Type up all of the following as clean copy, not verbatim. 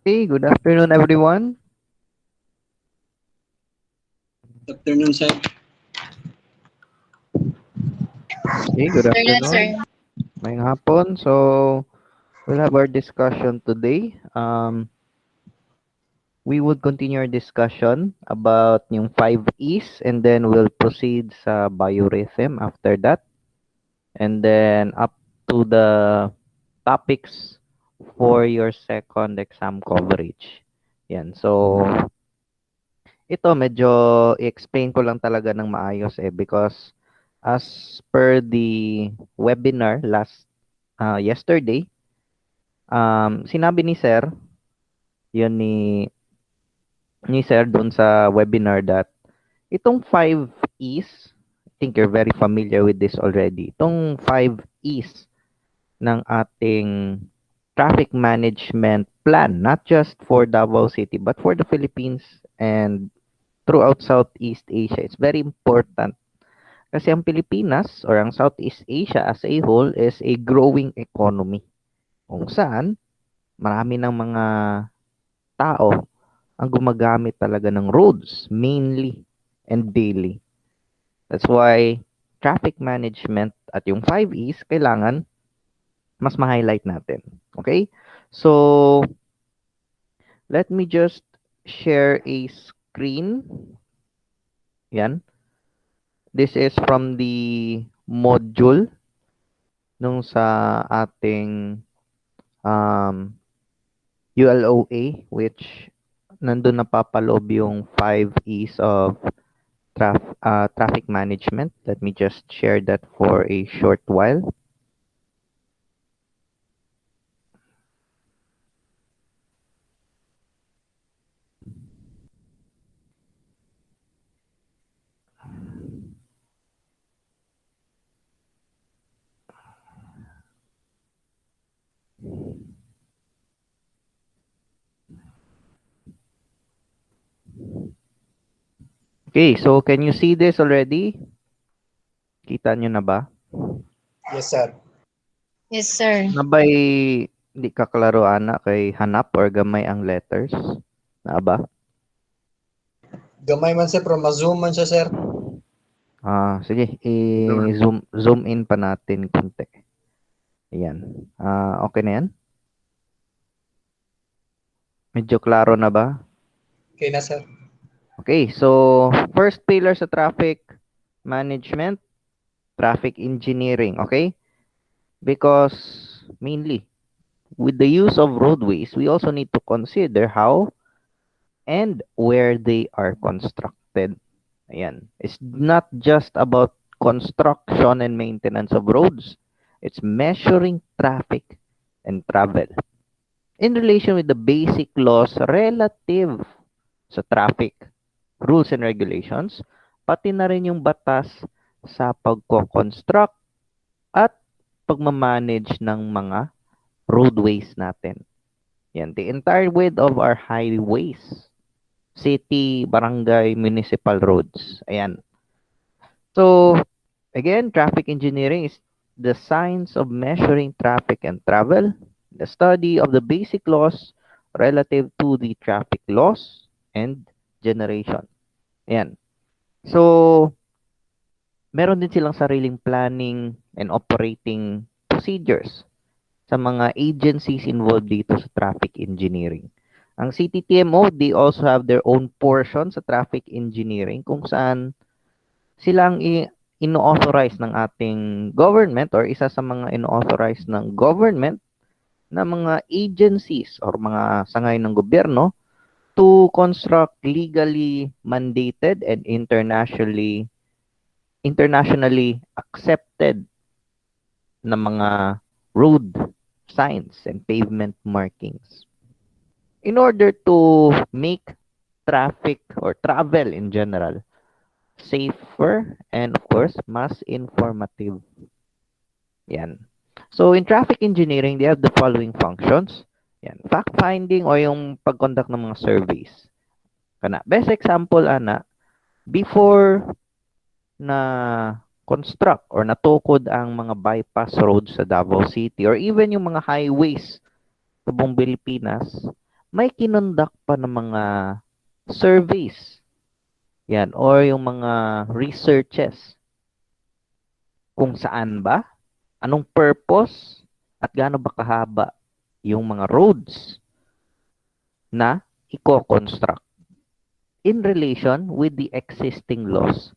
Hey, good afternoon, everyone. Good afternoon, sir. Hey, good Afternoon, afternoon. sir. May hapon. So, we'll have our discussion today. We would continue our discussion about yung 5 E's and then we'll proceed sa biorhythm after that. And then up to the topics for your second exam coverage. Yan. So, ito medyo i-explain ko lang talaga ng maayos because as per the webinar yesterday, sinabi ni Sir, yun ni Sir dun sa webinar that itong 5 E's, I think you're very familiar with this already. Itong 5 E's ng ating traffic management plan, not just for Davao City, but for the Philippines and throughout Southeast Asia. It's very important kasi ang Pilipinas or ang Southeast Asia as a whole is a growing economy kung saan marami ng mga tao ang gumagamit talaga ng roads mainly and daily. That's why traffic management at yung 5 E's kailangan mas ma-highlight natin. Okay? So, let me just share a screen. Yan. This is from the module nung sa ating um, ULOA which nandun napapaloob yung 5 E's of traffic management. Let me just share that for a short while. Okay, so can you see this already? Kita nyo na ba? Yes, sir. Yes, sir. Nabay di ka klaro ana kay hanap or gamay ang letters? Na ba? Gamay man, sir, pero ma-zoom man siya, sir. Sige, i-zoom in pa natin konti. Ayan. Okay na yan? Medyo klaro na ba? Okay na, sir. Okay, so first pillar sa traffic management, traffic engineering, okay? Because mainly with the use of roadways, we also need to consider how and where they are constructed. Ayan. It's not just about construction and maintenance of roads. It's measuring traffic and travel in relation with the basic laws relative sa traffic rules and regulations, pati na rin yung batas sa pagko-construct at pagmamanage ng mga roadways natin. Yan, the entire width of our highways, city, barangay, municipal roads. Ayan. So, again, traffic engineering is the science of measuring traffic and travel, the study of the basic laws relative to the traffic laws and generation. Ayan. So, meron din silang sariling planning and operating procedures sa mga agencies involved dito sa traffic engineering. Ang CTTMO, they also have their own portion sa traffic engineering kung saan silang ino-authorize ng ating government or isa sa mga ino-authorize ng government na mga agencies or mga sangay ng gobyerno to construct legally mandated and internationally accepted na mga road signs and pavement markings in order to make traffic or travel in general safer and of course mas informative. Yan. So in traffic engineering, they have the following functions. Yan. Fact finding o yung pag-conduct ng mga surveys. Kana. Best example ana, before na construct or natukod ang mga bypass roads sa Davao City or even yung mga highways sa buong Pilipinas, may kinonduct pa ng mga surveys. Yan, or yung mga researches kung saan ba, anong purpose, at gaano ba kahaba yung mga roads na i-construct in relation with the existing laws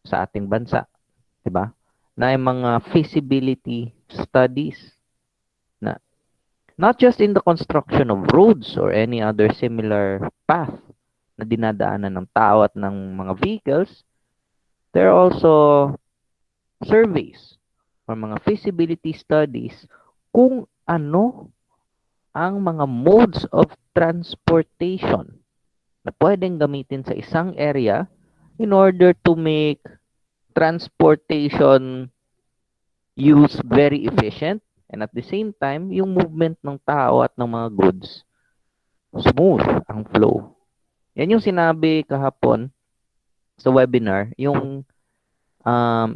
sa ating bansa, 'di ba? Na yung mga feasibility studies na not just in the construction of roads or any other similar path na dinadaanan ng tao at ng mga vehicles, there are also surveys or mga feasibility studies kung ano ang mga modes of transportation na pwedeng gamitin sa isang area in order to make transportation use very efficient and at the same time, yung movement ng tao at ng mga goods, smooth ang flow. Yan yung sinabi kahapon sa webinar, yung um,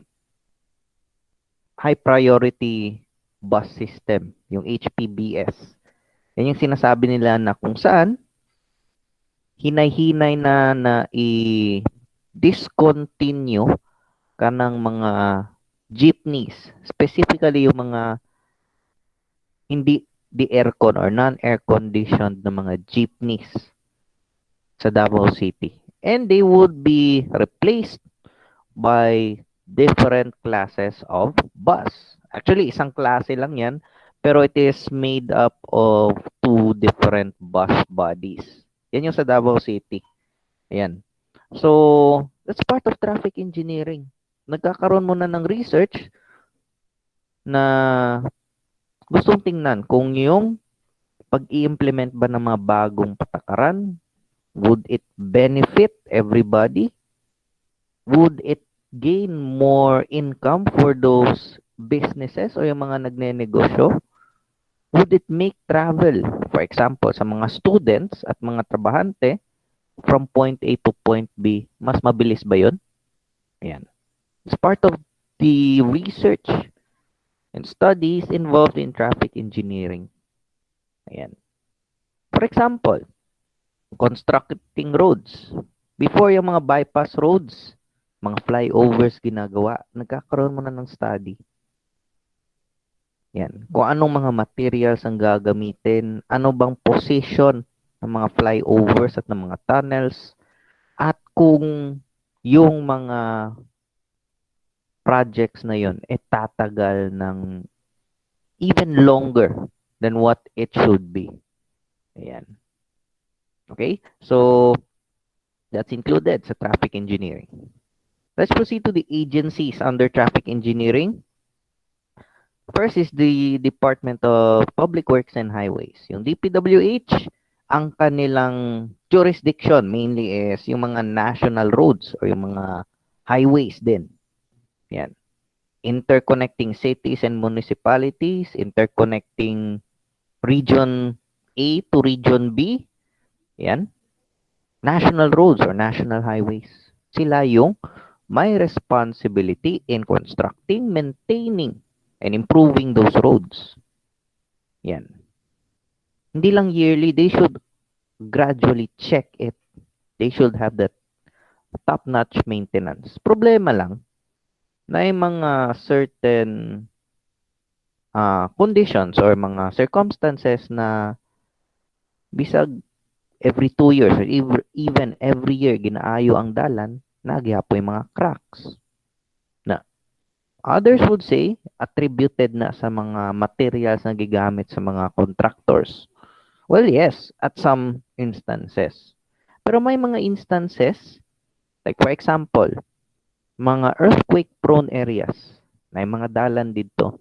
high priority bus system, yung HPBS. Yan yung sinasabi nila na kung saan hinay-hinay na i-discontinue ka ng mga jeepneys, specifically yung mga hindi the aircon or non-air conditioned na mga jeepneys sa Davao City. And they would be replaced by different classes of bus. Actually, isang klase lang yan, pero it is made up of two different bus bodies. Yan yung sa Davao City. Ayan. So, that's part of traffic engineering. Nagkakaroon muna ng research na gustong tingnan kung yung pag-i-implement ba ng mga bagong patakaran, would it benefit everybody? Would it gain more income for those businesses o yung mga nagne-negosyo? Would it make travel, for example, sa mga students at mga trabahante from point A to point B, mas mabilis ba yun? Ayan. It's part of the research and studies involved in traffic engineering. Ayan. For example, constructing roads. Before yung mga bypass roads, mga flyovers ginagawa, nagkakaroon muna ng study. Yan. Kung anong mga materials ang gagamitin, ano bang position ng mga flyovers at ng mga tunnels, at kung yung mga projects na yun tatagal ng even longer than what it should be. Ayan. Okay? So, that's included sa traffic engineering. Let's proceed to the agencies under traffic engineering. First is the Department of Public Works and Highways. Yung DPWH, ang kanilang jurisdiction mainly is yung mga national roads or yung mga highways din. Yan. Interconnecting cities and municipalities, interconnecting region A to region B. Yan. National roads or national highways. Sila yung may responsibility in constructing, maintaining, and improving those roads. Yan. Hindi lang yearly, they should gradually check it. They should have that top-notch maintenance. Problema lang na yung mga certain conditions or mga circumstances na bisag every 2 years or even every year ginaayo ang dalan, nagyapo yung mga cracks. Na others would say attributed na sa mga materials na gigamit sa mga contractors. Well, yes, at some instances. Pero may mga instances, like for example, mga earthquake-prone areas, na yung mga dalan dito.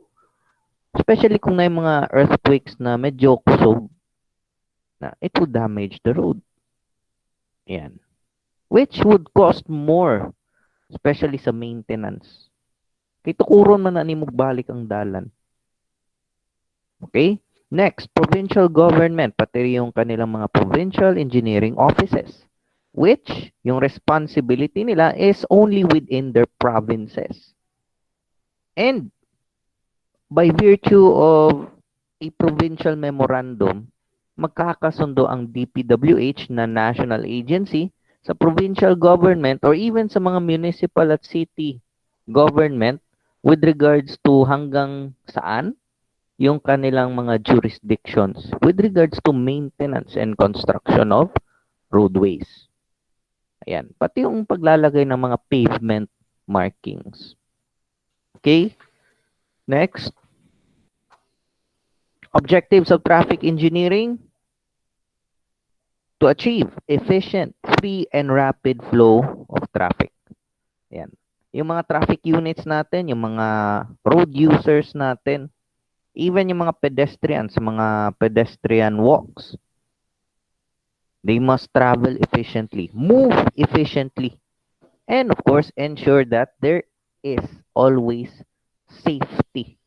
Especially kung na yung mga earthquakes na medyo kusog, na it would damage the road. Yan. Which would cost more, especially sa maintenance. Kaya tukuron man na nimog balik ang dalan. Okay? Next, provincial government, pati yung kanilang mga provincial engineering offices, which yung responsibility nila is only within their provinces. And by virtue of a provincial memorandum, magkakasundo ang DPWH na national agency sa provincial government or even sa mga municipal at city government with regards to hanggang saan yung kanilang mga jurisdictions with regards to maintenance and construction of roadways. Ayan. Pati yung paglalagay ng mga pavement markings. Okay? Next. Objectives of traffic engineering: to achieve efficient, free, and rapid flow of traffic. Ayan. Yung mga traffic units natin, yung mga road users natin, even yung mga pedestrians, mga pedestrian walks, they must travel efficiently, move efficiently, and of course, ensure that there is always safety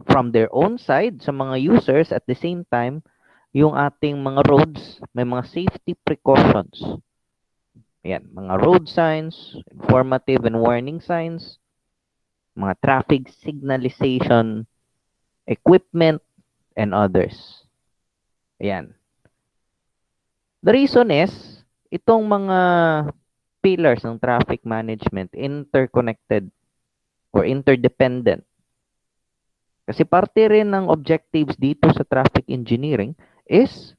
from their own side sa mga users. At the same time, yung ating mga roads, may mga safety precautions. Ayan, mga road signs, informative and warning signs, mga traffic signalization equipment, and others. Ayan. The reason is, itong mga pillars ng traffic management interconnected or interdependent. Kasi parte rin ng objectives dito sa traffic engineering is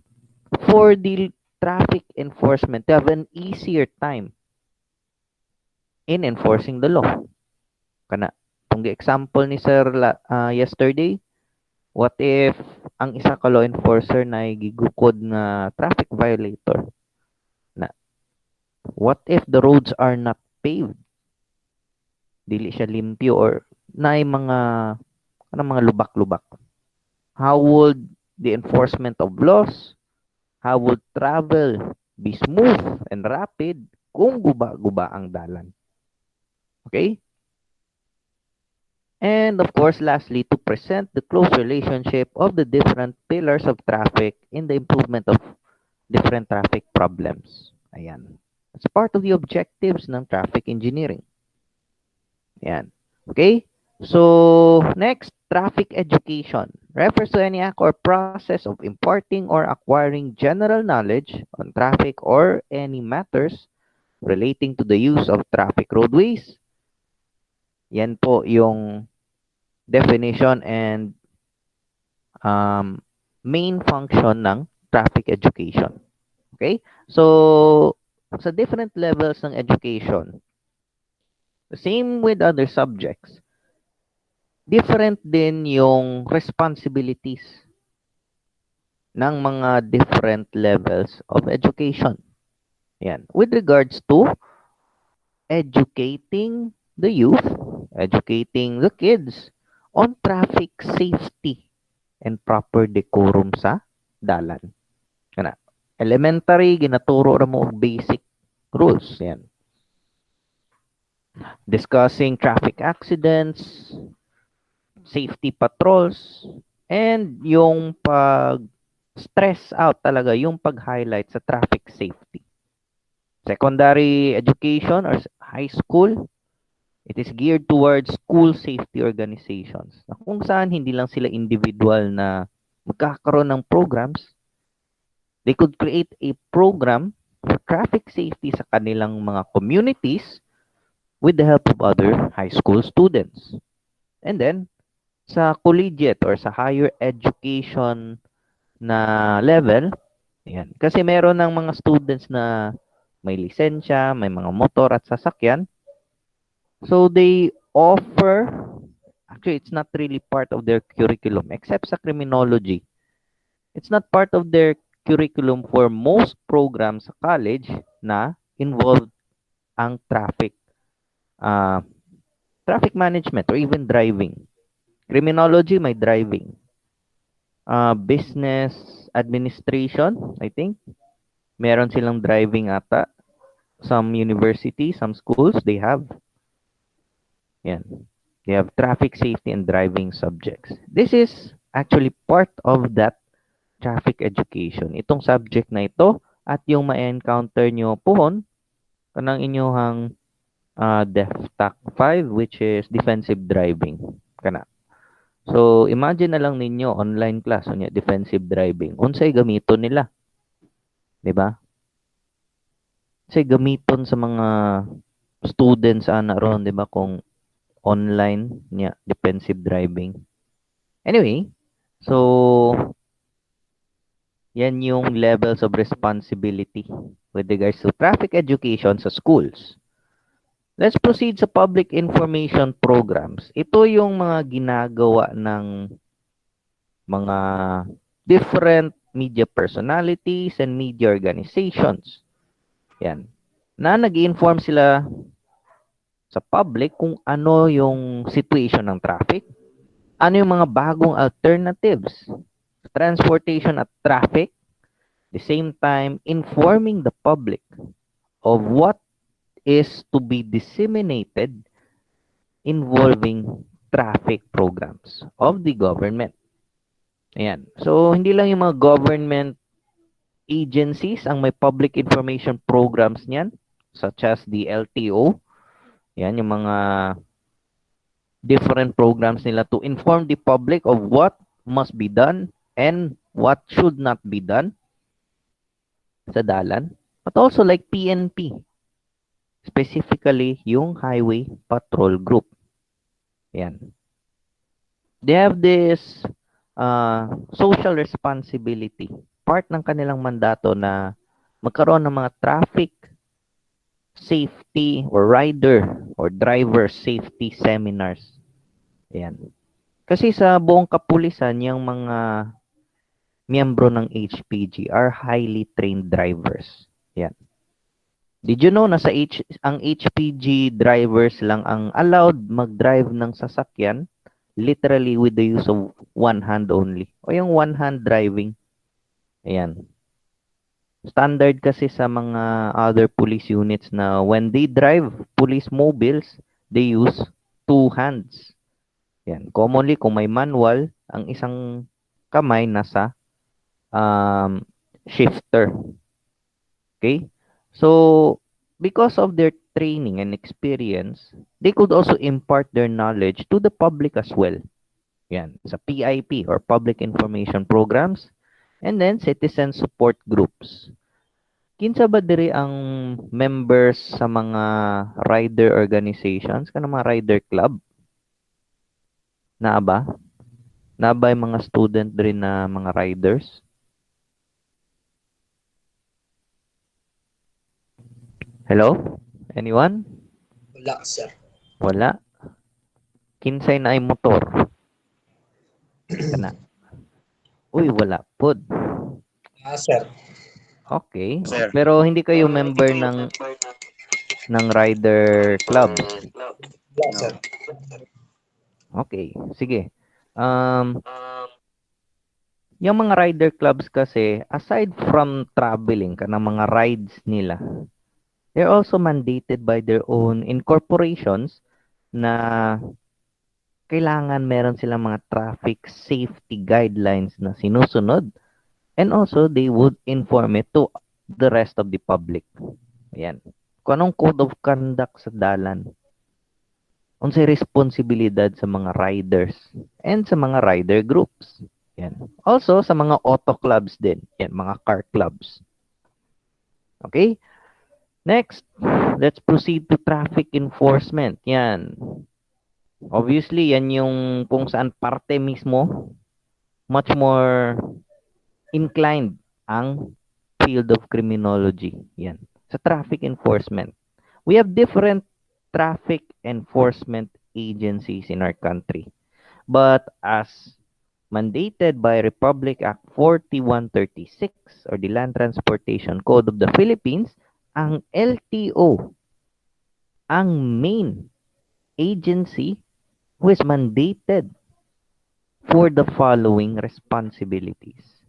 for the traffic enforcement to have an easier time in enforcing the law. Kana, itong example ni Sir yesterday, what if ang isa ka law enforcer na gigukod na traffic violator? Na, what if the roads are not paved? Dili siya limpyo or naay mga lubak-lubak. How would the enforcement of laws, how would travel be smooth and rapid kung guba-guba ang dalan? Okay? And of course, lastly, to present the close relationship of the different pillars of traffic in the improvement of different traffic problems. Ayan. It's part of the objectives ng traffic engineering. Ayan. Okay? So, next, traffic education refers to any act or process of imparting or acquiring general knowledge on traffic or any matters relating to the use of traffic roadways. Yan po yung definition and main function ng traffic education. Okay? So, sa different levels ng education, the same with other subjects, different din yung responsibilities ng mga different levels of education. Yan. With regards to educating the youth, educating the kids on traffic safety and proper decorum sa dalan. Kana. Elementary, ginaturo ra mo og basic rules. Yan. Discussing traffic accidents, safety patrols, and yung pag-stress out talaga, yung pag-highlight sa traffic safety. Secondary education or high school, it is geared towards school safety organizations. Na kung saan hindi lang sila individual na magkakaroon ng programs, they could create a program for traffic safety sa kanilang mga communities with the help of other high school students. And then, sa collegiate or sa higher education na level, yan. Kasi meron ng mga students na may lisensya, may mga motor at sasakyan. So they offer, actually it's not really part of their curriculum except sa criminology. It's not part of their curriculum for most programs sa college na involved ang traffic management or even driving. Criminology, may driving. Business administration, I think. Meron silang driving ata. Some universities, some schools, they have. Yan. They have traffic safety and driving subjects. This is actually part of that traffic education. Itong subject na ito at yung ma-encounter nyo pohon kanang inyong DefTac 5, which is defensive driving. Kana. So imagine na lang ninyo online class unya defensive driving. Unsay gamiton nila, di ba? Unsay gamiton sa mga students ana ron, di ba, kung online niya defensive driving. Anyway, so yan yung levels of responsibility with regards to traffic education sa schools. Let's proceed sa public information programs. Ito yung mga ginagawa ng mga different media personalities and media organizations. Yan. Na nag-inform sila sa public kung ano yung situation ng traffic, ano yung mga bagong alternatives, transportation at traffic, the same time informing the public of what is to be disseminated involving traffic programs of the government. Ayan. So, hindi lang yung mga government agencies ang may public information programs niyan, such as the LTO. Yan, yung mga different programs nila to inform the public of what must be done and what should not be done sa dalan. But also like PNP, specifically yung Highway Patrol Group. Yan. They have this social responsibility. Part ng kanilang mandato na magkaroon ng mga traffic safety or rider or driver safety seminars. Ayan. Kasi sa buong kapulisan, yung mga miyembro ng HPG are highly trained drivers. Ayan. Did you know na ang HPG drivers lang ang allowed mag-drive ng sasakyan literally with the use of one hand only. O yung one hand driving. Ayan. Standard kasi sa mga other police units na when they drive police mobiles, they use two hands. Yan. Commonly, kung may manual, ang isang kamay nasa shifter. Okay? So, because of their training and experience, they could also impart their knowledge to the public as well. Yan. Sa PIP or Public Information Programs. And then, citizen support groups. Kinsa ba diri ang members sa mga rider organizations, kanang mga rider club? Naa ba? Naa ba yung mga student diri na mga riders? Hello? Anyone? Wala, sir. Wala. Kinsay na ay motor? Kana. Uy, wala pod. Sir. Okay. Sir. Pero hindi kayo member ng rider clubs. Wala, sir. Okay, sige. Yung mga rider clubs kasi, aside from traveling, kanang mga rides nila, they're also mandated by their own incorporations na kailangan meron silang mga traffic safety guidelines na sinusunod. And also, they would inform it to the rest of the public. Ayan. Kung anong code of conduct sa dalan. Unsay responsibilidad sa mga riders and sa mga rider groups. Yan. Also, sa mga auto clubs din. Yan, mga car clubs. Okay? Next, let's proceed to traffic enforcement. Yan. Obviously, yan yung kung saan parte mismo much more inclined ang field of criminology. Yan. Sa traffic enforcement. We have different traffic enforcement agencies in our country. But as mandated by Republic Act 4136 or the Land Transportation Code of the Philippines, ang LTO ang main agency who is mandated for the following responsibilities.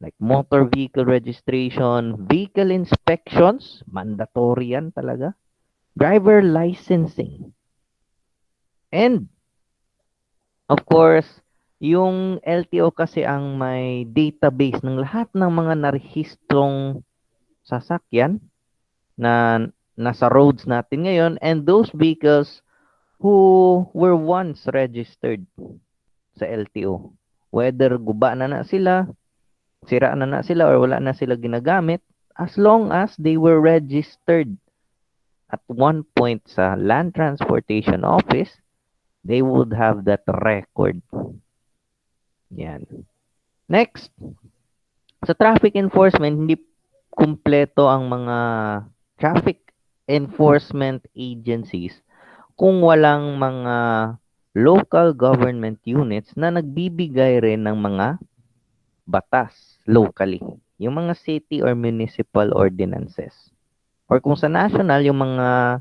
Like motor vehicle registration, vehicle inspections, mandatory yan talaga, driver licensing, and of course, yung LTO kasi ang may database ng lahat ng mga narehistrong sasakyan na nasa roads natin ngayon and those vehicles who were once registered. sa LTO. Whether guba na sila, sira na sila, or wala na sila ginagamit, as long as they were registered at one point sa Land Transportation Office, they would have that record. Yan. Next, sa traffic enforcement, hindi kumpleto ang mga traffic enforcement agencies kung walang mga local government units na nagbibigay rin ng mga batas locally. Yung mga city or municipal ordinances. Or kung sa national, yung mga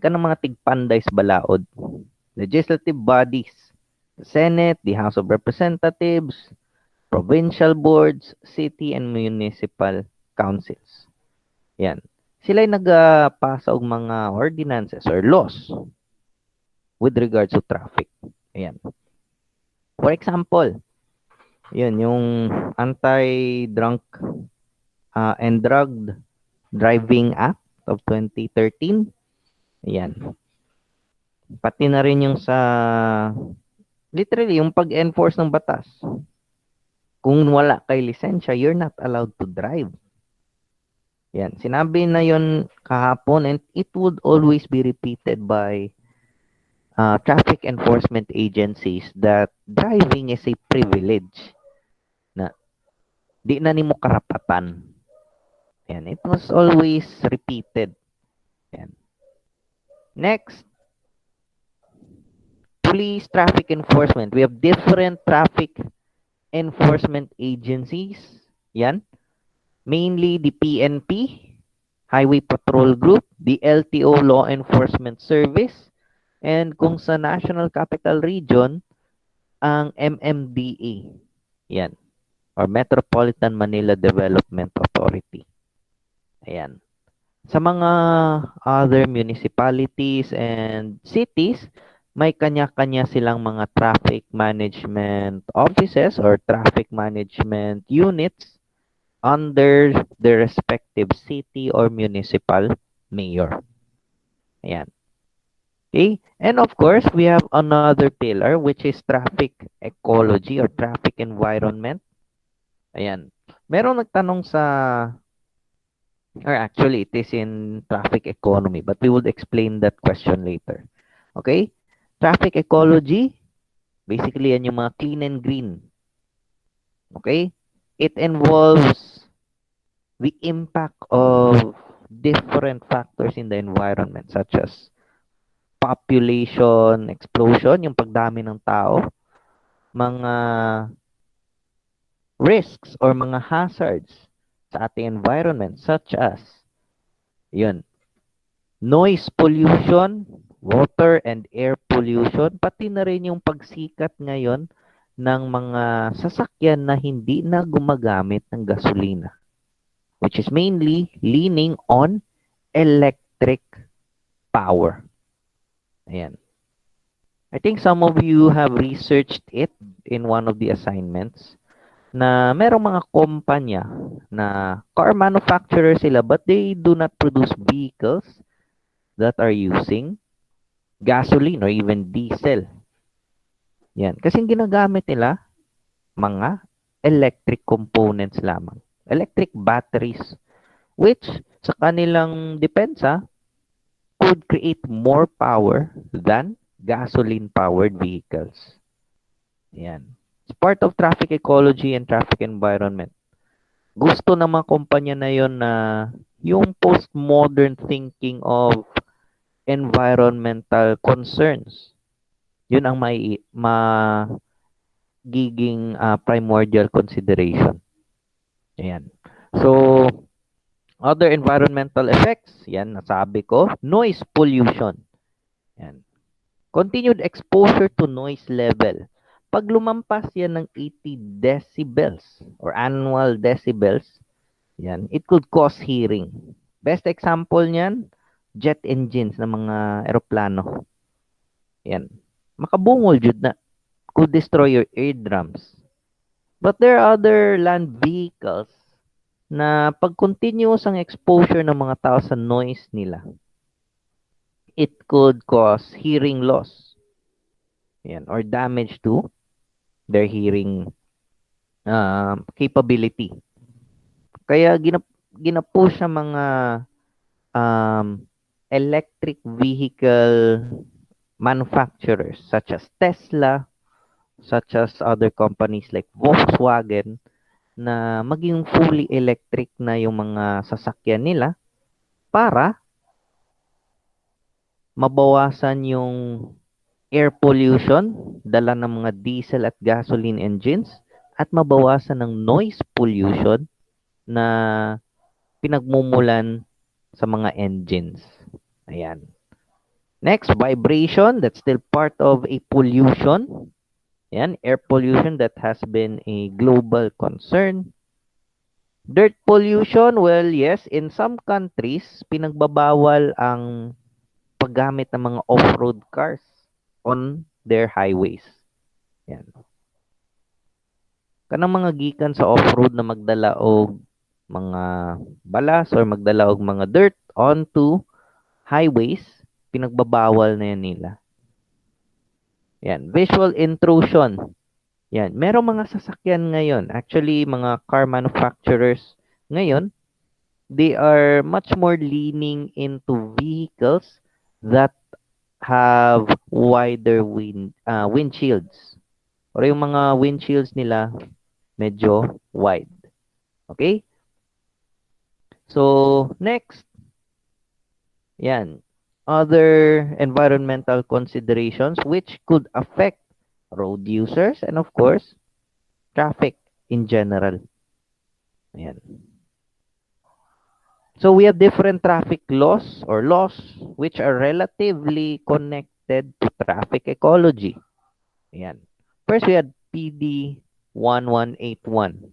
kanang mga tigpanday sa balaod. Legislative bodies. The Senate, the House of Representatives, provincial boards, city and municipal councils. Yan. Sila ay nagpasa og mga ordinances or laws with regards to traffic. Ayan. For example, yun, yung Anti-Drunk and Drugged Driving Act of 2013. Ayan. Pati na rin yung sa, literally, yung pag-enforce ng batas. Kung wala kay lisensya, you're not allowed to drive. Yan. Sinabi na yon kahapon, and it would always be repeated by traffic enforcement agencies that driving is a privilege na di na nimo karapatan. Yan. It was always repeated. Yan. Next, police traffic enforcement. We have different traffic enforcement agencies. Yan. Mainly the PNP, Highway Patrol Group, the LTO Law Enforcement Service, and kung sa National Capital Region, ang MMDA. Yan. Or Metropolitan Manila Development Authority. Ayan. Sa mga other municipalities and cities, may kanya-kanya silang mga traffic management offices or traffic management units under the respective city or municipal mayor. Ayan. Okay? And of course, we have another pillar which is traffic ecology or traffic environment. Ayan. Meron nagtanong sa, or actually it is in traffic economy, but we would explain that question later. Okay? Traffic ecology, basically yan yung mga clean and green. Okay? It involves the impact of different factors in the environment such as population explosion, yung pagdami ng tao, mga risks or mga hazards sa ating environment such as yun, noise pollution, water and air pollution, pati na rin yung pagsikat ngayon ng mga sasakyan na hindi na gumagamit ng gasolina, which is mainly leaning on electric power. Ayan. I think some of you have researched it in one of the assignments na merong mga kumpanya na car manufacturer sila but they do not produce vehicles that are using gasoline or even diesel. Yan. Kasi ginagamit nila mga electric components lamang. Electric batteries which sa kanilang depensa could create more power than gasoline-powered vehicles. Yan. It's part of traffic ecology and traffic environment. Gusto ng mga kumpanya na yon na yung postmodern thinking of environmental concerns. Yun ang magiging primordial consideration. Ayan. So, other environmental effects, yan, nasabi ko, noise pollution. Yan. Continued exposure to noise level. Pag lumampas yan ng 80 decibels or annual decibels, yan, it could cause hearing. Best example niyan, jet engines ng mga eroplano. Yan. Makabungol jud na. Could destroy your eardrums. But there are other land vehicles na pag continuous ang exposure ng mga tao sa noise nila, it could cause hearing loss. Yan, or damage to their hearing capability. Kaya ginapush sa mga um, electric vehicle manufacturers such as Tesla, such as other companies like Volkswagen na maging fully electric na yung mga sasakyan nila para mabawasan yung air pollution dala ng mga diesel at gasoline engines at mabawasan ng noise pollution na pinagmumulan sa mga engines. Ayan. Next, vibration. That's still part of a pollution. Ayan, air pollution that has been a global concern. Dirt pollution, well, yes, in some countries, pinagbabawal ang paggamit ng mga off-road cars on their highways. Yan. Kanang mga gikan sa off-road na magdala og mga balas or magdala og mga dirt onto highways, pinagbabawal na yan nila. Yan. Visual intrusion. Yan. Merong mga sasakyan ngayon. Actually, mga car manufacturers ngayon, they are much more leaning into vehicles that have wider windshields. Or yung mga windshields nila medyo wide. Okay? So, next. Yan. Other environmental considerations which could affect road users and of course, traffic in general. Ayan. So we have different traffic laws or laws which are relatively connected to traffic ecology. Ayan. First, we had PD 1181.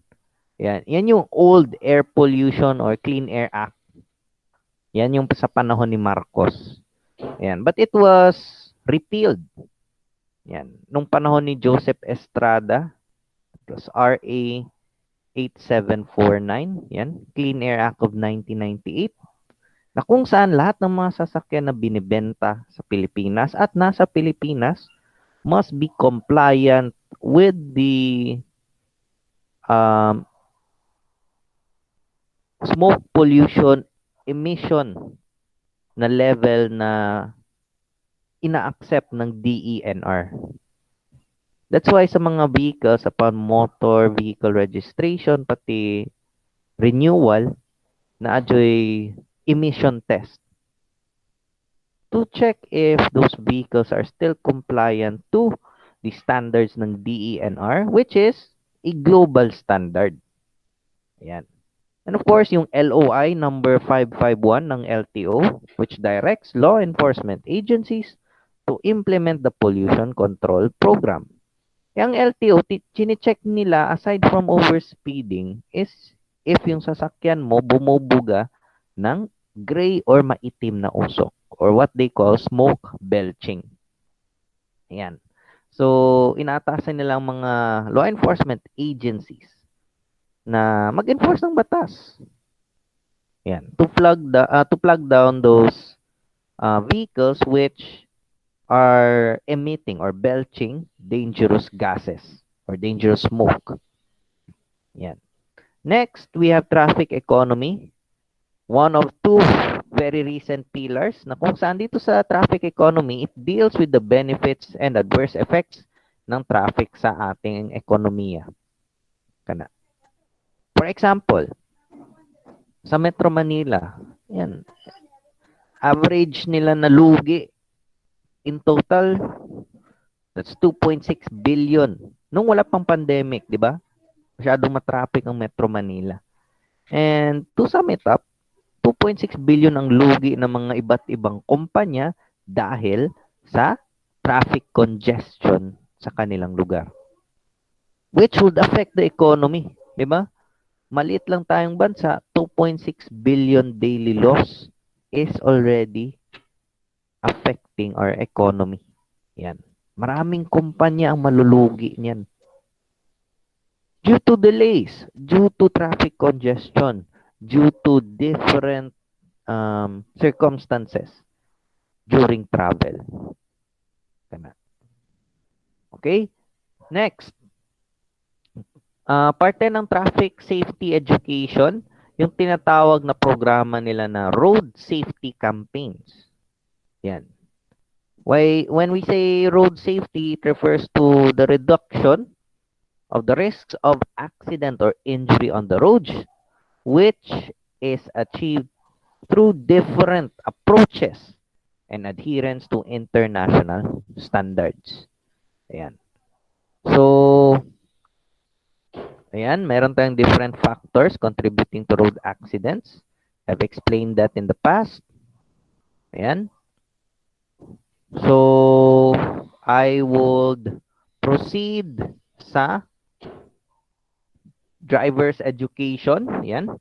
Yan. Yan yung old Air Pollution or Clean Air Act. Yan yung sa panahon ni Marcos. Yan. But it was repealed. Yan. Nung panahon ni Joseph Estrada, it was RA 8749. Yan. Clean Air Act of 1998. Na kung saan lahat ng mga sasakyan na binibenta sa Pilipinas at nasa Pilipinas must be compliant with the smoke pollution emission na level na ina-accept ng DENR. That's why sa mga vehicles, upon motor vehicle registration, pati renewal, na adyo'y emission test to check if those vehicles are still compliant to the standards ng DENR, which is a global standard. Ayan. And of course, yung LOI number 551 ng LTO, which directs law enforcement agencies to implement the pollution control program. Yung LTO, chine-check nila aside from overspeeding is if yung sasakyan mo bumubuga ng gray or maitim na usok or what they call smoke belching. Ayan. So, inaatasan nila ang mga law enforcement agencies na mag-enforce ng batas. Ayan. To plug down those vehicles which are emitting or belching dangerous gases or dangerous smoke. Ayan. Next, we have traffic economy. One of two very recent pillars na kung saan dito sa traffic economy, it deals with the benefits and adverse effects ng traffic sa ating ekonomiya. Kana. For example, sa Metro Manila, yan, average nila na lugi in total, that's 2.6 billion. Nung wala pang pandemic, di ba? Masyadong matraffic ang Metro Manila. And to sum it up, 2.6 billion ang lugi ng mga iba't ibang kumpanya dahil sa traffic congestion sa kanilang lugar. Which would affect the economy, di ba? Maliit lang tayong bansa, 2.6 billion daily loss is already affecting our economy. Yan. Maraming kumpanya ang malulugi niyan. Due to delays, due to traffic congestion, due to different circumstances during travel. Kana. Okay? Next, parte ng traffic safety education, yung tinatawag na programa nila na road safety campaigns. Yan. When we say road safety, it refers to the reduction of the risks of accident or injury on the roads, which is achieved through different approaches and adherence to international standards. Ayan. So, ayan, meron tayong different factors contributing to road accidents. I've explained that in the past. Ayan. So, I would proceed sa driver's education. Ayan.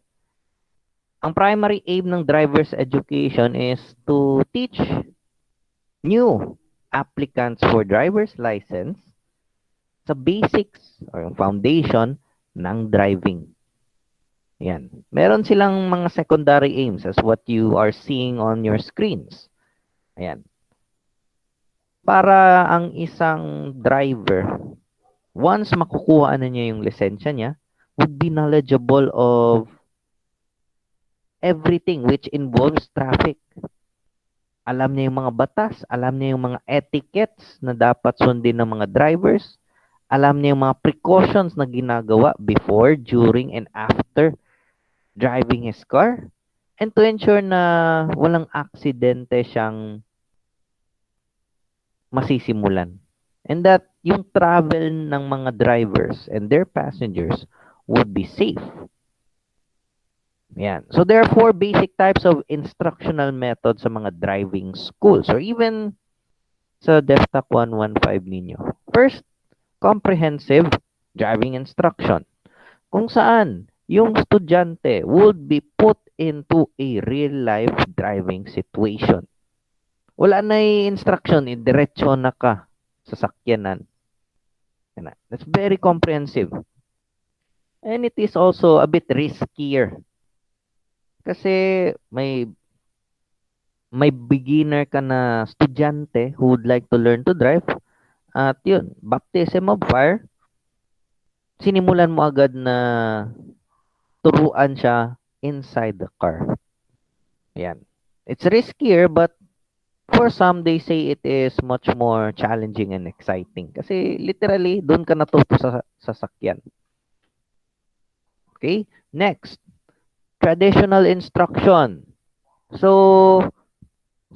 Ang primary aim ng driver's education is to teach new applicants for driver's license sa basics or yung foundation ng driving. Yan. Meron silang mga secondary aims as what you are seeing on your screens. Ayan. Para ang isang driver, once makukuha na niya yung lisensya niya, would be knowledgeable of everything which involves traffic. Alam niya yung mga batas, alam niya yung mga etiquettes na dapat sundin ng mga drivers, alam niya yung mga precautions na ginagawa before, during, and after driving his car, and to ensure na walang aksidente siyang masisimulan. And that yung travel ng mga drivers and their passengers would be safe. Yan. So there are 4 basic types of instructional methods sa mga driving schools or even sa DefTAC 115 ninyo. First, comprehensive driving instruction. Kung saan yung estudyante would be put into a real-life driving situation. Wala na instruction, diretso na ka sa sakyanan. That's very comprehensive. And it is also a bit riskier. Kasi may beginner ka na estudyante who would like to learn to drive. At yun, baptism of fire, sinimulan mo agad na turuan siya inside the car. Ayan. It's riskier but for some, they say it is much more challenging and exciting. Kasi literally, doon ka natuto sa sasakyan. Okay? Next, traditional instruction. So,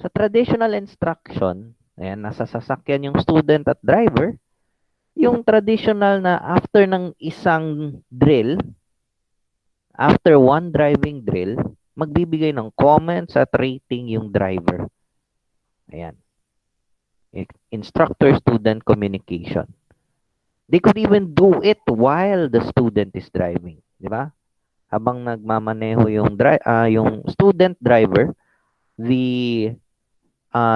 sa traditional instruction, ayan, nasa sasakyan yung student at driver, yung traditional na after ng isang drill, after one driving drill, magbibigay ng comments at rating yung driver. Ayan. Instructor-student communication. They could even do it while the student is driving. Di ba? Habang nagmamaneho yung student driver, the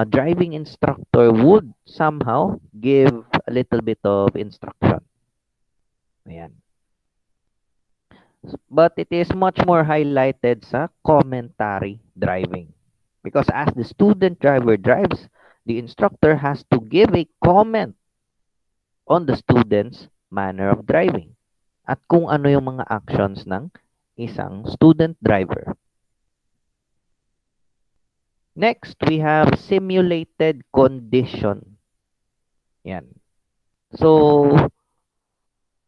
driving instructor would somehow give a little bit of instruction. Ayan. But it is much more highlighted sa commentary driving. Because as the student driver drives, the instructor has to give a comment on the student's manner of driving at kung ano yung mga actions ng isang student driver. Next, we have simulated condition. Yan. So,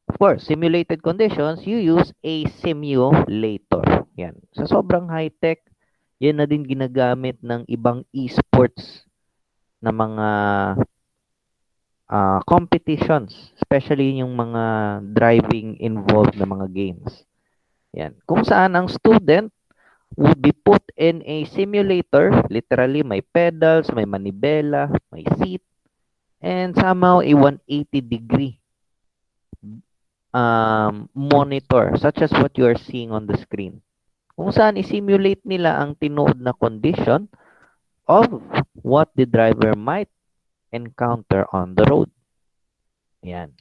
of course, simulated conditions, you use a simulator. Yan. Sa sobrang high-tech, yan na din ginagamit ng ibang esports na mga competitions, especially yung mga driving involved na mga games. Yan. Kung saan ang student would be put in a simulator, literally may pedals, may manibela, may seat, and somehow a 180-degree monitor, such as what you are seeing on the screen. Kung saan i-simulate nila ang tinuod na condition of what the driver might encounter on the road. Yan.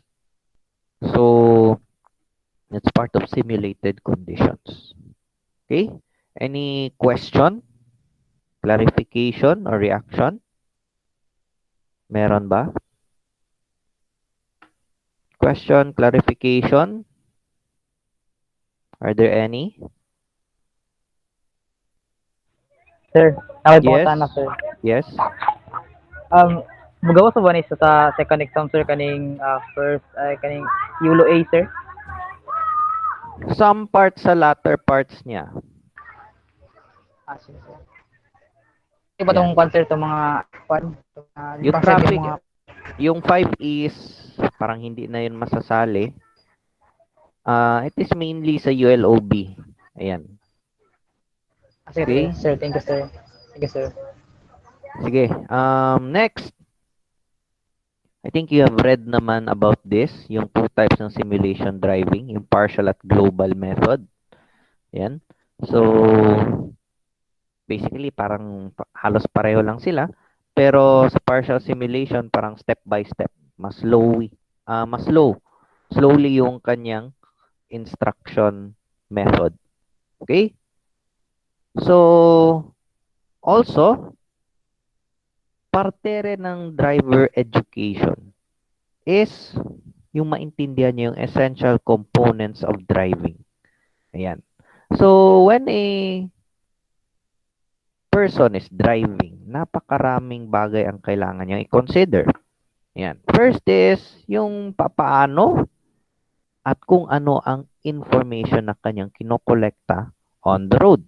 So, that's part of simulated conditions. Okay? Any question, clarification, or reaction? Meron ba? Question, clarification? Are there any? Sir, ako pong Yes? sana, sir. Yes? Magawa sa ba ni sa second exam, sir, kaning first, kaning Yulo A, sir? Some parts sa latter parts niya. Sige, sir. Di ba Yan. itong concert itong mga, Yung concert traffic, yung mga, yung 5 is, parang hindi na yun masasali. It is mainly sa ULOB. Ayan. sige, Okay? sir. Thank you, sir. Thank you, sir. Sige. Next. I think you have read naman about this, yung two types ng simulation driving, yung partial at global method. Ayan. So, basically, parang halos pareho lang sila. Pero sa partial simulation, parang step by step. Mas slow. Slowly yung kanyang instruction method. Okay? So, also, parte rin ng driver education is yung maintindihan niya yung essential components of driving. Ayan. So, when a person is driving, napakaraming bagay ang kailangan niyang i-consider. Ayan. First is yung papaano at kung ano ang information na kanyang kinokolekta on the road.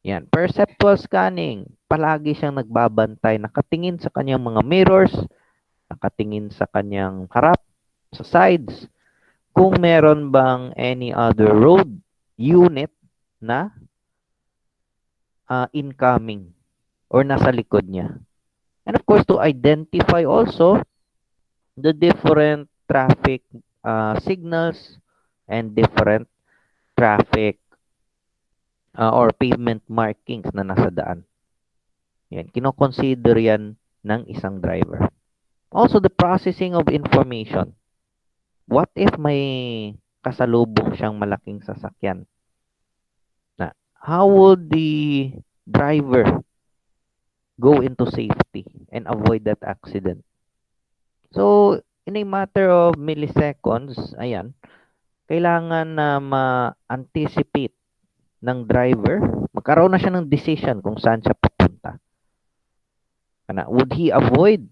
Yan. Perceptual scanning. Palagi siyang nagbabantay, nakatingin sa kanyang mga mirrors, nakatingin sa kanyang harap, sa sides, kung meron bang any other road unit na incoming or nasa likod niya. And of course, to identify also the different traffic signals and different traffic or pavement markings na nasa daan. Yan, kino-consider yan ng isang driver. Also, the processing of information. What if may kasalubong siyang malaking sasakyan? Na, how would the driver go into safety and avoid that accident? So, in a matter of milliseconds, ayan, kailangan na ma-anticipate ng driver, magkaroon na siya ng decision kung saan siya pupunta. Would he avoid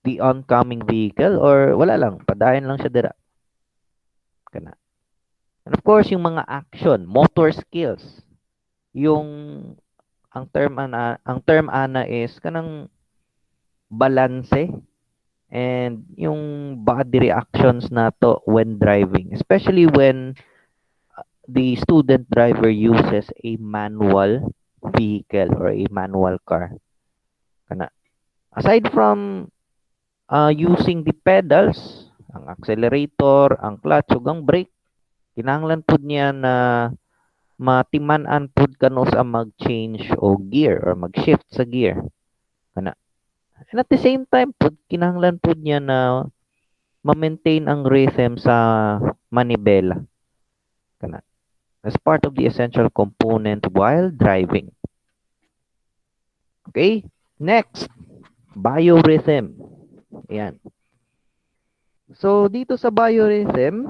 the oncoming vehicle or wala lang, padayon lang siya dira? And of course, yung mga action, motor skills, yung ang term ana is kanang balance and yung body reactions nato when driving, especially when the student driver uses a manual vehicle or a manual car. Aside from using the pedals, ang accelerator, ang clutch, ug ang brake, kinahanglan pud niya na matiman-an pud kano sa mag-change o gear or mag-shift sa gear. And at the same time pud kinahanglan pud niya na ma-maintain ang rhythm sa manibela. As part of the essential component while driving. Okay? Next, biorhythm. Ayan. So, dito sa biorhythm,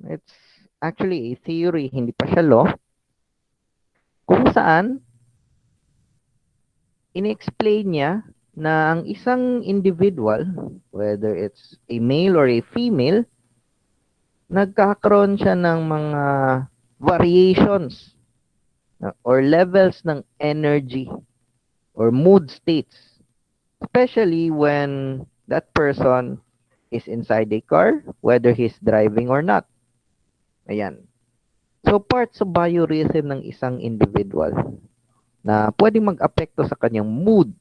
it's actually a theory, hindi pa siya law, kung saan in-explain niya na ang isang individual, whether it's a male or a female, nagkakaroon siya ng mga variations or levels ng energy or mood states, especially when that person is inside a car, whether he's driving or not. Ayan. So, parts of biorhythm ng isang individual na pwedeng mag-apekto sa kanyang mood.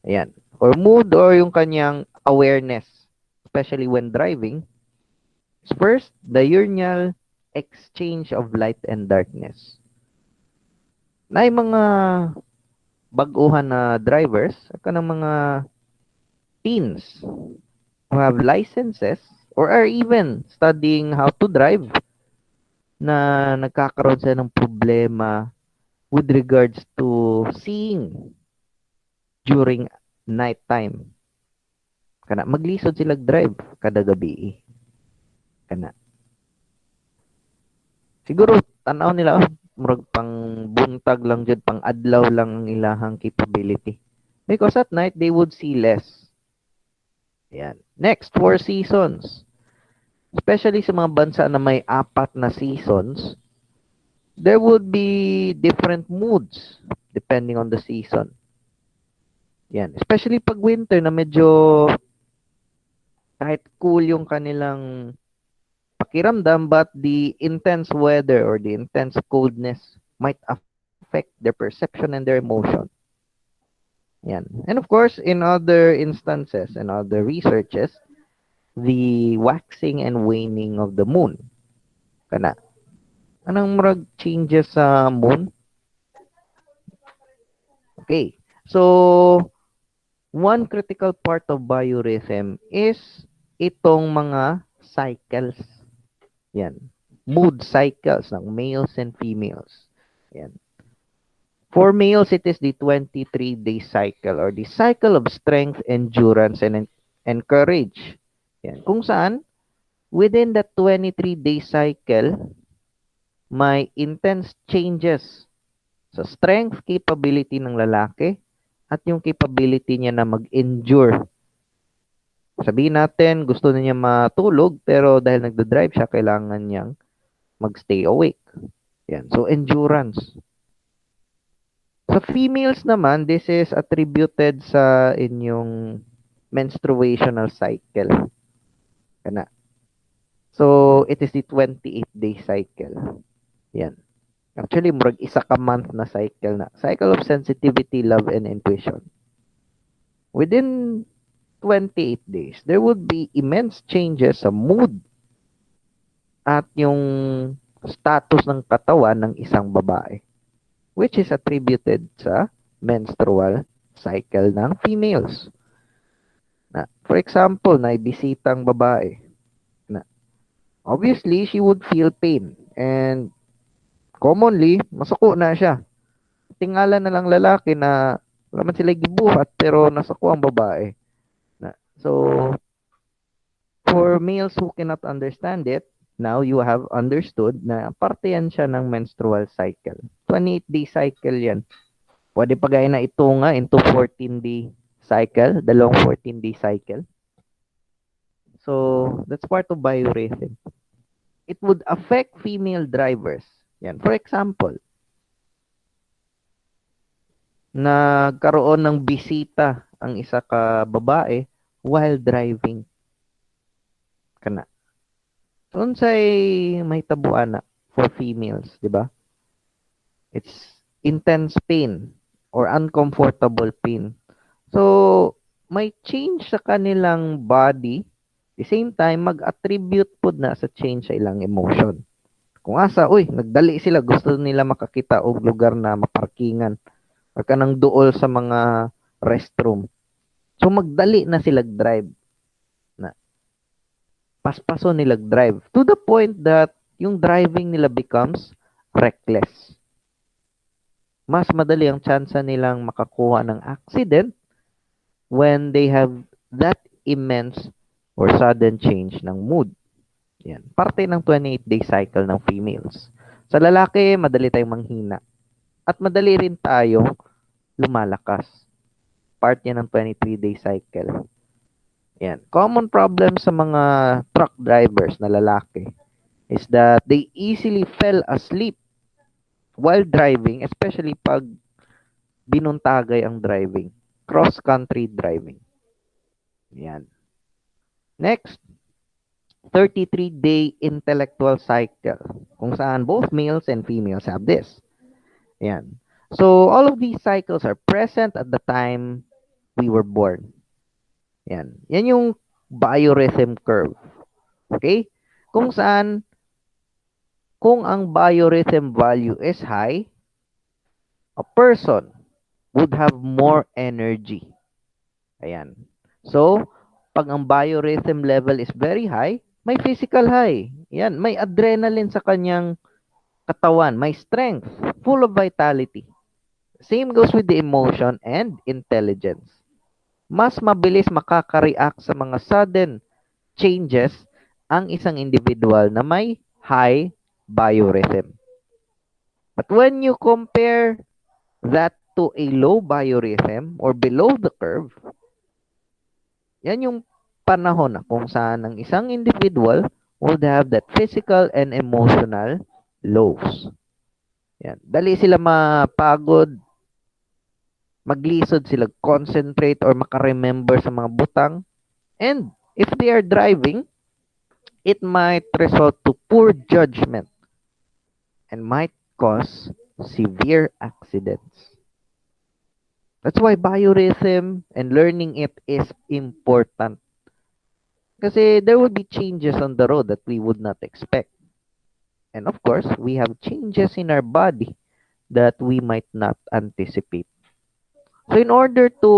Ayan. Or mood or yung kanyang awareness, especially when driving. First, diurnal exchange of light and darkness. Na yung mga baguhan na drivers, kanang mga teens who have licenses or are even studying how to drive na nagkakaroon sila ng problema with regards to seeing during night time. Maglisod sila drive kada gabi. Kana. Siguro tanaw nila murag pang buntag lang jud, pang adlaw lang ang ilahang capability. Because at night they would see less. Yan. Next, 4 seasons. Especially sa mga bansa na may 4 na seasons, there would be different moods depending on the season. Yan. Especially pag winter na medyo kahit cool yung kanilang pakiramdam, but the intense weather or the intense coldness might affect their perception and their emotion. Yan. And of course, in other instances and other researches, the waxing and waning of the moon. Kana. Anong murag changes sa moon? Okay. So, one critical part of biorhythm is itong mga cycles. Yan. Mood cycles ng males and females. Yan. For males, it is the 23-day cycle or the cycle of strength, endurance, and courage. Yan. Kung saan, within that 23-day cycle, may intense changes sa strength capability ng lalaki at yung capability niya na mag-endure. Sabihin natin, gusto na niya matulog, pero dahil nagda-drive siya, kailangan niyang mag-stay awake. Yan. So, endurance. Sa females naman, this is attributed sa inyong menstruational cycle. Kana. So, it is the 28-day cycle. Yan. Actually, murag isa ka month na cycle na. Cycle of sensitivity, love, and intuition. Within 28 days, there would be immense changes sa mood at yung status ng katawan ng isang babae, which is attributed sa menstrual cycle ng females. Na, for example, naibisitang babae. Na, obviously, she would feel pain and commonly, masuko na siya. Tingala na lang lalaki na wala man sila gibuhat pero nasuko ang babae. Na, so, for males who cannot understand it, now you have understood na parte yan siya ng menstrual cycle. 28-day cycle yan. Pwede pa gaya na ito nga into 14-day cycle, dalawang 14-day cycle. So, that's part of biorhythm. It would affect female drivers. Yan. For example, nagkaroon ng bisita ang isa ka babae while driving. Kana. So, unsay may tabuan na for females, di ba? It's intense pain or uncomfortable pain. So, may change sa kanilang body. At the same time, mag-attribute po na sa change sa ilang emotion. Kung asa, nagdali sila, gusto nila makakita og lugar na maparkingan or kanang duol sa mga restroom. So, magdali na sila drive. Na, paspaso nila drive. To the point that yung driving nila becomes reckless. Mas madali ang tsansa nilang makakuha ng accident when they have that immense or sudden change ng mood. Yan. Parte ng 28-day cycle ng females. Sa lalaki, madali tayong manghina. At madali rin tayong lumalakas. Part yan ng 23-day cycle. Yan. Common problem sa mga truck drivers na lalaki is that they easily fell asleep while driving, especially pag binuntagay ang driving. Cross-country driving. Yan. Next, 33-day intellectual cycle, kung saan both males and females have this. Yan. So, all of these cycles are present at the time we were born. Yan. Yan yung biorhythm curve. Okay? Kung saan, kung ang biorhythm value is high, a person would have more energy. Ayan. So, pag ang biorhythm level is very high, may physical high. Yan, may adrenaline sa kanyang katawan, may strength, full of vitality. Same goes with the emotion and intelligence. Mas mabilis makaka-react sa mga sudden changes ang isang individual na may high biorhythm. But when you compare that to a low biorhythm or below the curve, yan yung panahon na kung saan ang isang individual would have that physical and emotional lows. Yan. Dali sila mapagod, maglisod sila, concentrate or makaremember sa mga butang. And if they are driving, it might result to poor judgment and might cause severe accidents. That's why biorhythm and learning it is important. Kasi there would be changes on the road that we would not expect. And of course, we have changes in our body that we might not anticipate. So in order to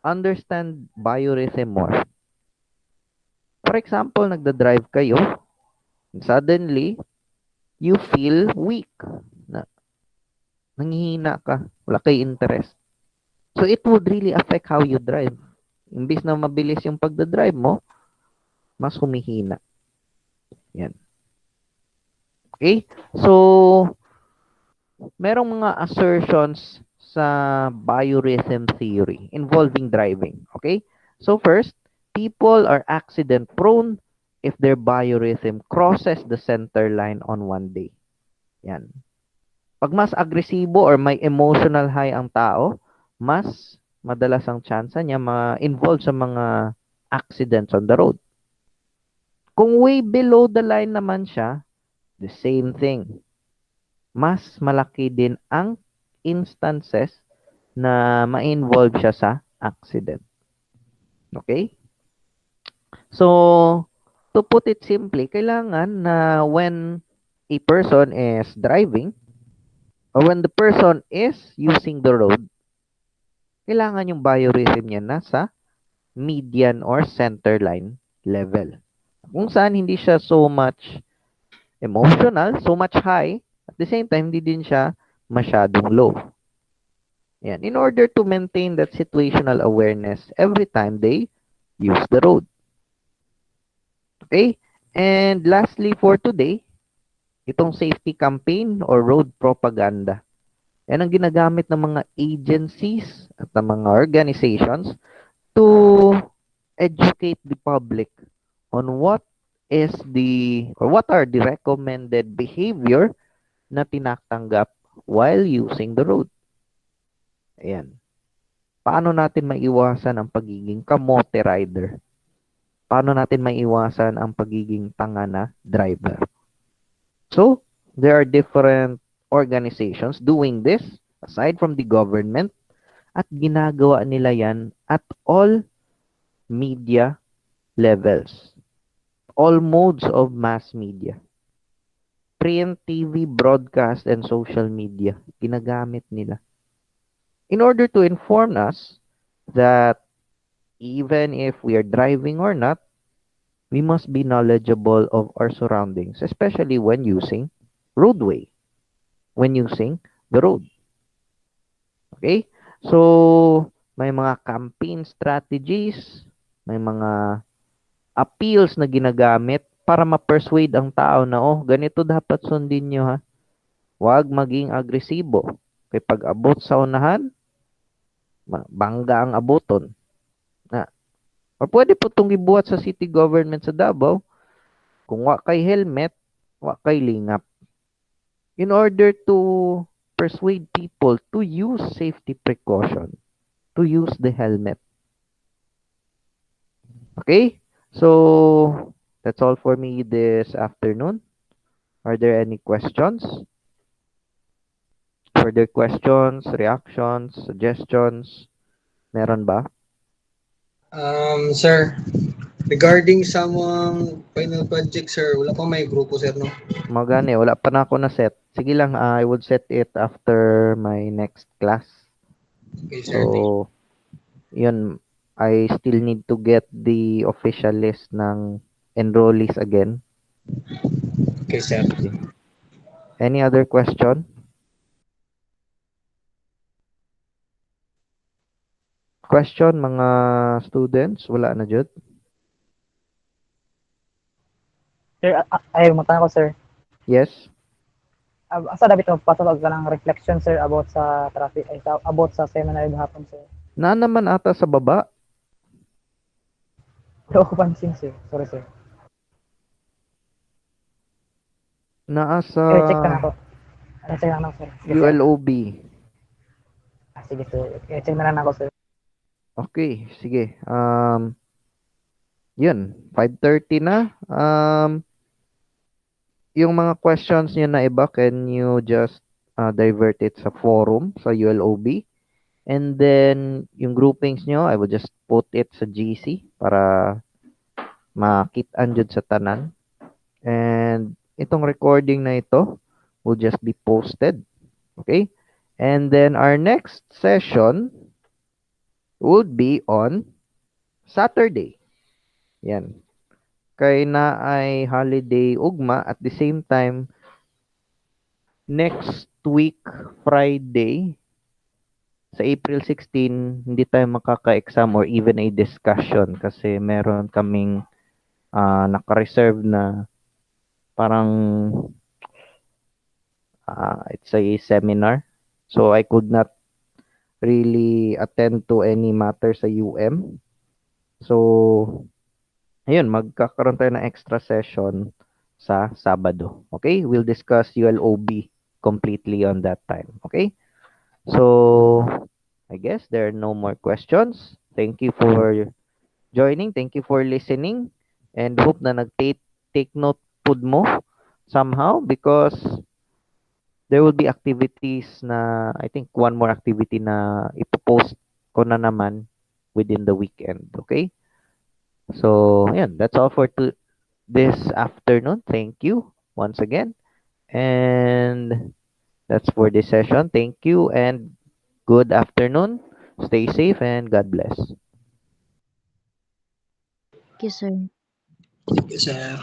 understand biorhythm more, for example, nagda-drive kayo, and suddenly, you feel weak. Na, nanghihina ka. Wala kay interest. So it would really affect how you drive. Imbis na mabilis yung pagdadrive mo, mas humihina. Yan. Okay? So, merong mga assertions sa biorhythm theory involving driving. Okay? So first, people are accident prone if their biorhythm crosses the center line on one day. Yan. Pag mas agresibo or may emotional high ang tao, mas madalas ang chance niya ma-involve sa mga accidents on the road. Kung way below the line naman siya, the same thing. Mas malaki din ang instances na ma-involve siya sa accident. Okay? So, to put it simply, kailangan na when a person is driving or when the person is using the road, kailangan yung biorhythm niya nasa median or center line level. Kung saan hindi siya so much emotional, so much high, at the same time, hindi din siya masyadong low. Yan. In order to maintain that situational awareness every time they use the road. Okay? And lastly for today, itong safety campaign or road propaganda. Yan ang ginagamit ng mga agencies at ng mga organizations to educate the public on what is the or what are the recommended behavior na tinatanggap while using the road. Ayan. Paano natin maiwasan ang pagiging kamote rider? Paano natin maiwasan ang pagiging tanga na driver? So, there are different organizations doing this aside from the government at ginagawa nila yan at all media levels, all modes of mass media. Print, TV, broadcast, and social media, ginagamit nila. In order to inform us that even if we are driving or not, we must be knowledgeable of our surroundings, especially when using roadway, when using the road. Okay? So, may mga campaign strategies, may mga appeals na ginagamit para ma-persuade ang tao na, oh, ganito dapat sundin nyo ha. Huwag maging agresibo. Kaya pag abot sa unahan, bangga ang abuton. Na, o pwede po itong ibuhat sa city government sa Davao, kung wa kay helmet, wa kay lingap. In order to persuade people to use safety precaution, to use the helmet. Okay? So, that's all for me this afternoon. Are there any questions? Further questions, reactions, suggestions? Meron ba? Sir, regarding sa mga final project, sir, wala pa may grupo, sir, no? Magani, wala pa na ako na set. Sige lang, I would set it after my next class. Okay, sir. So, yun, I still need to get the official list ng enrollees again. Okay, sir. Sige. Any other question? Question, mga students? Wala na, Jud? Sir, ay, matanong ko, sir. Yes? Asa dapat mo pasabag ka ng reflection, sir, about sa traffic, about sa seminar hapon, sir. Na naman ata sa baba. Wala ko pansin, sir. Sorry, sir. Naa sa Check ka na ako. Check na ako, sir. Sige, sir. ULOB. Sige, sir. Check na lang ako, sir. Okay, sige. Yun, 5:30 na. Yung mga questions niyo na iba, can you just divert it sa forum, sa ULOB? And then, yung groupings nyo, I will just put it sa GC para makit-an jud sa tanan. And itong recording na ito will just be posted. Okay? And then our next session would be on Saturday. Yan. Kay na ay holiday ugma at the same time next week Friday sa April 16 hindi tayo makaka-exam or even a discussion kasi meron kaming naka-reserve na parang it's a seminar. So I could not really attend to any matter sa UM. So ayun, magkakaroon tayo ng extra session sa Sabado. Okay? We'll discuss ULOB completely on that time. Okay? So I guess there are no more questions. Thank you for joining. Thank you for listening. And hope na take note pud mo somehow because there will be activities na I think one more activity na ipopost ko na naman within the weekend. Okay? So, yeah, that's all for this afternoon. Thank you once again. And that's for this session. Thank you and good afternoon. Stay safe and God bless. Thank you, sir. Yes, sir.